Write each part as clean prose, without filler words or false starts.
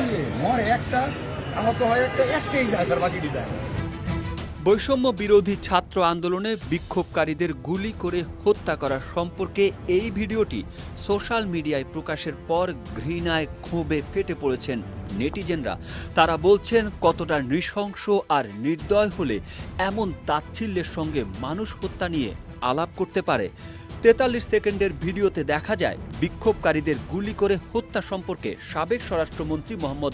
করলে মরে একটা, আহত হয় একটা, একটাই যায় স্যার, বাকিটি যায় না। বৈষম্য বিরোধী ছাত্র আন্দোলনে বিক্ষোভকারীদের গুলি করে হত্যা করা সম্পর্কে এই ভিডিওটি সোশ্যাল মিডিয়ায় প্রকাশের পর ঘৃণায় ক্ষোভে ফেটে পড়েছেন নেটিজেনরা। তারা বলছেন, কতটা নৃশংস আর নির্দয় হলে এমন তাচ্ছিল্যের সঙ্গে মানুষ হত্যা নিয়ে আলাপ করতে পারে। ৪৩ সেকেন্ডের ভিডিওতে দেখা যায় বিক্ষোভকারীদের গুলি করে হত্যা সম্পর্কে সাবেক স্বরাষ্ট্রমন্ত্রী মোহাম্মদ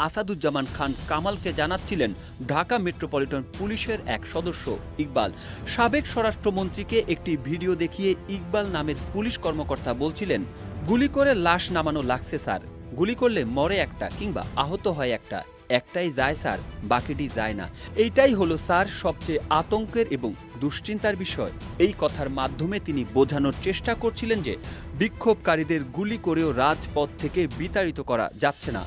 আসাদুজ্জামান খান কামালকে জানাচ্ছিলেন ঢাকা মেট্রোপলিটন পুলিশের এক সদস্য ইকবাল। সাবেক স্বরাষ্ট্রমন্ত্রীকে একটি ভিডিও দেখিয়ে ইকবাল নামের পুলিশ কর্মকর্তা বলছিলেন, গুলি করে লাশ নামানো লাগছে স্যার, গুলি করলে মরে একটা কিংবা আহত হয় একটা, একটাই যায় স্যার, বাকিটি যায় না। এইটাই হলো স্যার সবচেয়ে আতঙ্কের এবং দুশ্চিন্তার বিষয়। এই কথার মাধ্যমে তিনি বোঝানোর চেষ্টা করছিলেন যে বিক্ষোভকারীদের গুলি করেও রাজপথ থেকে বিতাড়িত করা যাচ্ছে না।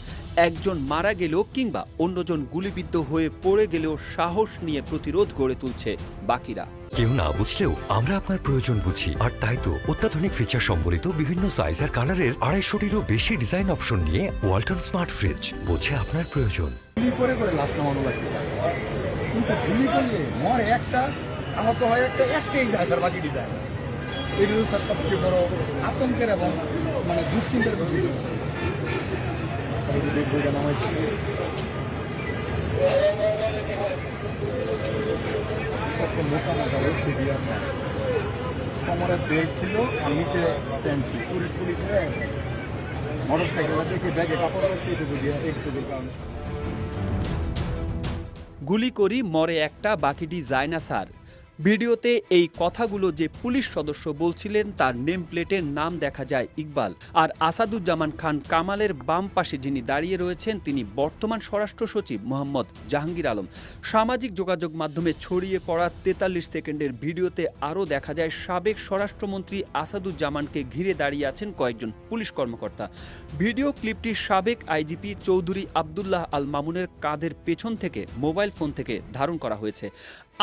একজন মারা গেলেও কিংবা অন্যজন গুলিবিদ্ধ হয়ে পড়ে গেলেও সাহস নিয়ে প্রতিরোধ গড়ে তুলছে বাকিরা। কেউ না বুঝলেও আমরা আপনার প্রয়োজন বুঝি, আর তাই তো অত্যাধুনিক ফিচার সম্বলিত বিভিন্ন সাইজ আর কালারের ২৫০টিরও বেশি ডিজাইন অপশন নিয়ে ওয়ালটন স্মার্ট ফ্রিজ বোঝে আপনার প্রয়োজন। গুলি করে করে লাশ নামানো লাগছে স্যার, কিন্তু গুলি করলে মরে একটা, আহত হয় একটা, একটাই যায় স্যার, বাকিটি যায় না। এটি হচ্ছে স্যার সবচেয়ে বড় আতঙ্কের এবং মানে দুশ্চিন্তার বিষয়। বইটা নামাইছে মোটা মোটা সিডি আছে, কোমরে ব্রেক ছিল আর নিচে প্যান্ট ছিল, পুলিশ মোটর সাইকেল দেখে ব্যাগে কাপড় আছে, এটুকু দিয়ে একটুকুর কারণে। গুলি করি মরে একটা, বাকিটি যায় না স্যার। ভিডিওতে এই কথাগুলো যে পুলিশ সদস্য বলছিলেন তার নেম প্লেটের নাম দেখা যায় ইকবাল। আর আসাদুজ্জামান খান কামালের বাম পাশে যিনি দাঁড়িয়ে রয়েছেন তিনি বর্তমান স্বরাষ্ট্র সচিব মোহাম্মদ জাহাঙ্গীর আলম। সামাজিক যোগাযোগ মাধ্যমে ছড়িয়ে পড়া ৪৩ সেকেন্ডের ভিডিওতে আরও দেখা যায় সাবেক স্বরাষ্ট্রমন্ত্রী আসাদুজ্জামানকে ঘিরে দাঁড়িয়ে আছেন কয়েকজন পুলিশ কর্মকর্তা। ভিডিও ক্লিপটি সাবেক আইজিপি চৌধুরী আবদুল্লাহ আল মামুনের কাঁধের পেছন থেকে মোবাইল ফোন থেকে ধারণ করা হয়েছে।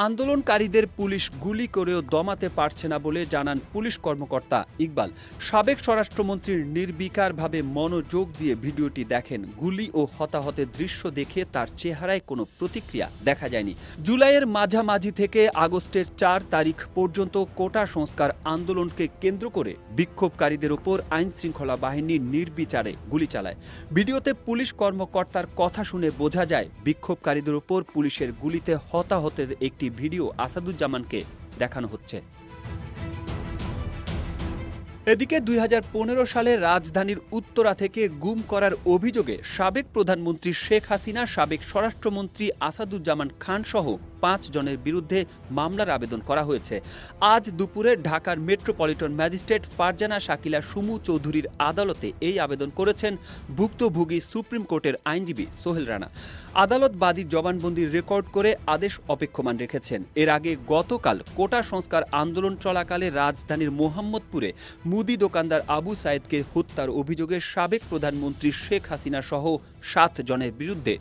আন্দোলনকারীদের পুলিশ গুলি করেও দমাতে পারছে না বলে জানান পুলিশ কর্মকর্তা ইকবাল। সাবেক স্বরাষ্ট্রমন্ত্রীর নির্বিকারভাবে মনোযোগ দিয়ে ভিডিওটি দেখেন। গুলি ও হতাহতের দৃশ্য দেখে তার চেহারায় কোনো প্রতিক্রিয়া দেখা যায়নি। জুলাইয়ের মাঝামাঝি থেকে আগস্টের ৪ তারিখ পর্যন্ত কোটা সংস্কার আন্দোলনকে কেন্দ্র করে বিক্ষোভকারীদের ওপর আইনশৃঙ্খলা বাহিনী নির্বিচারে গুলি চালায়। ভিডিওতে পুলিশ কর্মকর্তার কথা শুনে বোঝা যায় বিক্ষোভকারীদের ওপর পুলিশের গুলিতে হতাহতের একটি ভিডিও আসাদুজ্জামানকে দেখানো হচ্ছে। এদিকে ২০১৫ সালে রাজধানীর উত্তরা থেকে গুম করার অভিযোগে সাবেক প্রধানমন্ত্রী শেখ হাসিনা, সাবেক স্বরাষ্ট্রমন্ত্রী আসাদুজ্জামান খান সহ ৫ জনের বিরুদ্ধে মামলার আবেদন করা হয়েছে। আজ দুপুরে ঢাকার মেট্রোপলিটন ম্যাজিস্ট্রেট ফারজানা শাকিলা সুমু চৌধুরীর আদালতে এই আবেদন করেছেন ভুক্তভোগী সুপ্রিম কোর্টের আইনজীবী সোহেল রানা। আদালত বাদীর জবানবন্দি রেকর্ড করে আদেশ অপেক্ষমান রেখেছেন। এর আগে গতকাল কোটা সংস্কার আন্দোলন চলাকালে রাজধানীর মোহাম্মদপুরে মুদি দোকানদার আবু সাইদকে হত্যার অভিযোগে সাবেক প্রধানমন্ত্রী শেখ হাসিনা সহ ৭ জনের বিরুদ্ধে